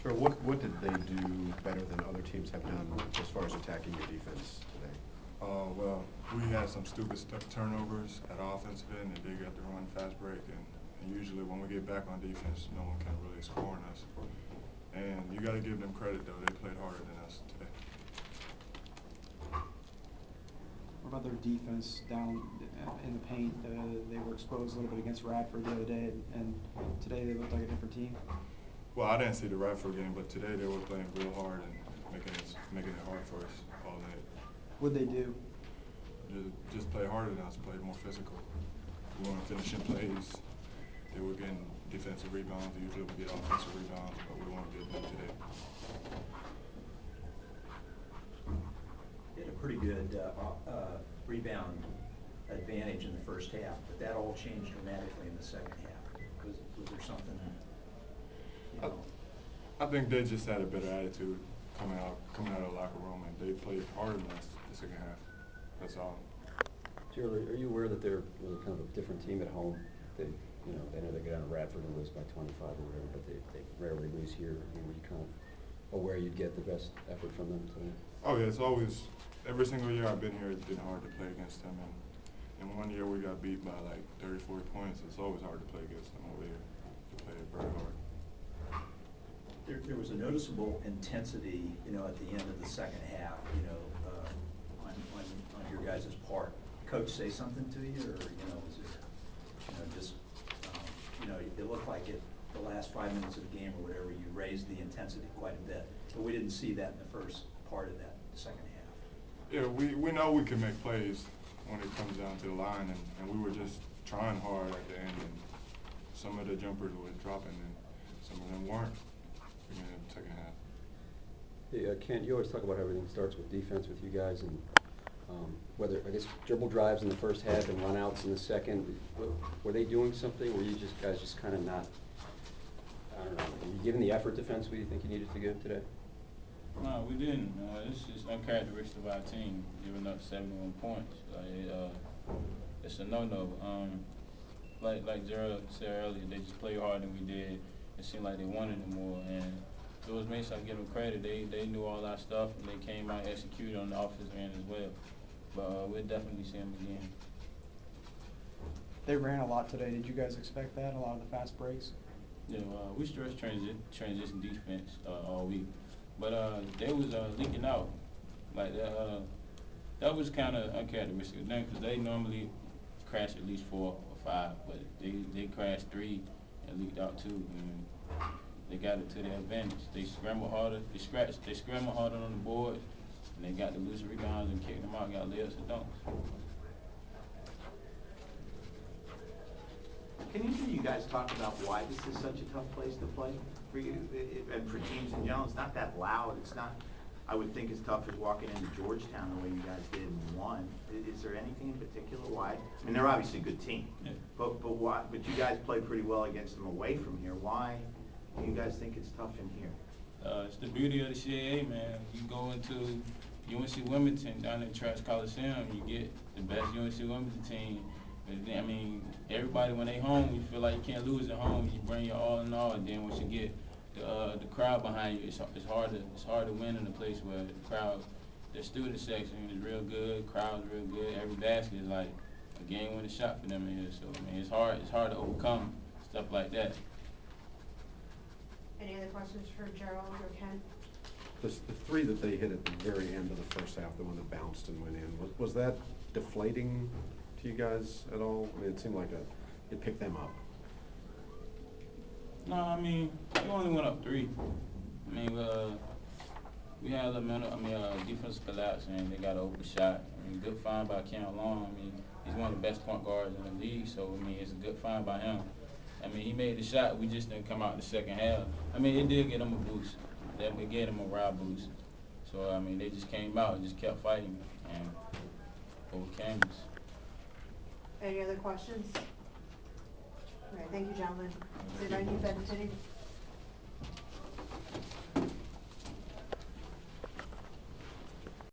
Sure. What did they do better than other teams have done as far as attacking your defense today? Well, we had some stupid turnovers at offensive end, and they got to run fast break, and usually when we get back on defense, no one can really score on us. And you got to give them credit, though. They played harder than us today. What about their defense down in the paint? They were exposed a little bit against Radford the other day, and today they looked like a different team. Well, I didn't see the Radford game, but today they were playing real hard and making it hard for us all night. What'd they do? Just play harder than us, play more physical. We weren't finishing plays. They were getting defensive rebounds. Usually we get offensive rebounds, but we weren't getting them today. Had a pretty good rebound advantage in the first half, but that all changed dramatically in the second half. Was there something, you know? I think they just had a better attitude coming out of the locker room, and they played harder than us the second half. That's all. Gerald, are you aware that they're really kind of a different team at home? They know they get down to Radford and lose by 25 or whatever, but they rarely lose here. I mean, were you kind of aware you'd get the best effort from them today? Oh yeah, it's always, every single year I've been here, it's been hard to play against them. And one year we got beat by like 30, 40 points. It's always hard to play against them over here. They play very hard. There was a noticeable intensity, at the end of the second half, on your guys' part. Coach say something to you, or, was it, just, it looked like the last 5 minutes of the game or whatever, you raised the intensity quite a bit. But we didn't see that in the first part of that second half. Yeah, we know we can make plays when it comes down to the line, and we were just trying hard at the end, and some of the jumpers were dropping, and some of them weren't in the second half. Hey, Kent, you always talk about how everything starts with defense with you guys, and whether, I guess, dribble drives in the first half and run-outs in the second, were they doing something? Were you guys just kind of not, I don't know, were you giving the effort defensively you think you needed to give today? No, we didn't. It's just uncharacteristic of our team, giving up 71 points. It's a no-no. Like Gerald said earlier, they just played harder than we did. It seemed like they wanted it more. And George Mason, I give them credit. They knew all our stuff, and they came out and executed on the offensive end as well. But we'll definitely see them again. They ran a lot today. Did you guys expect that? A lot of the fast breaks? Yeah, we stressed transition defense all week. But they was leaking out. Like that was kind of uncharacteristic of them, because they normally crash at least 4 or 5, but they crashed 3 and leaked out 2, and they got it to their advantage. They scrambled harder. They scrambled harder on the board, and they got the loose rebounds and kicked them out, got layups and dunks. Can either of you guys talk about why this is such a tough place to play for you and for teams in general? It's not that loud. It's not, I would think, as tough as walking into Georgetown the way you guys did and won. Is there anything in particular why? I mean, they're obviously a good team, Yeah. but why? But you guys play pretty well against them away from here. Why do you guys think it's tough in here? It's the beauty of the CAA, man. You go into UNC Wilmington down at Trash Coliseum, you get the best UNC Wilmington team. I mean, everybody, when they home, you feel like you can't lose at home. You bring your all in all, and then once you get the crowd behind you, it's hard to win in a place where the crowd, the student section is real good, crowd's real good. Every basket is like a game-winning shot for them in here. So I mean, it's hard to overcome stuff like that. Any other questions for Gerald or Ken? The 3 that they hit at the very end of the first half, the one that bounced and went in, was that deflating to you guys at all? I mean, it seemed like it picked them up. No, I mean, we only went up 3. I mean, we had a defensive collapse, and they got an open shot. I mean, good find by Cam Long. I mean, he's one of the best point guards in the league, so I mean, it's a good find by him. I mean, he made the shot. We just didn't come out in the second half. I mean, it did get him a boost. Definitely gave him a morale boost. So I mean, they just came out and just kept fighting and overcame us. Any other questions? All right, thank you, gentlemen. Is there any benefiting?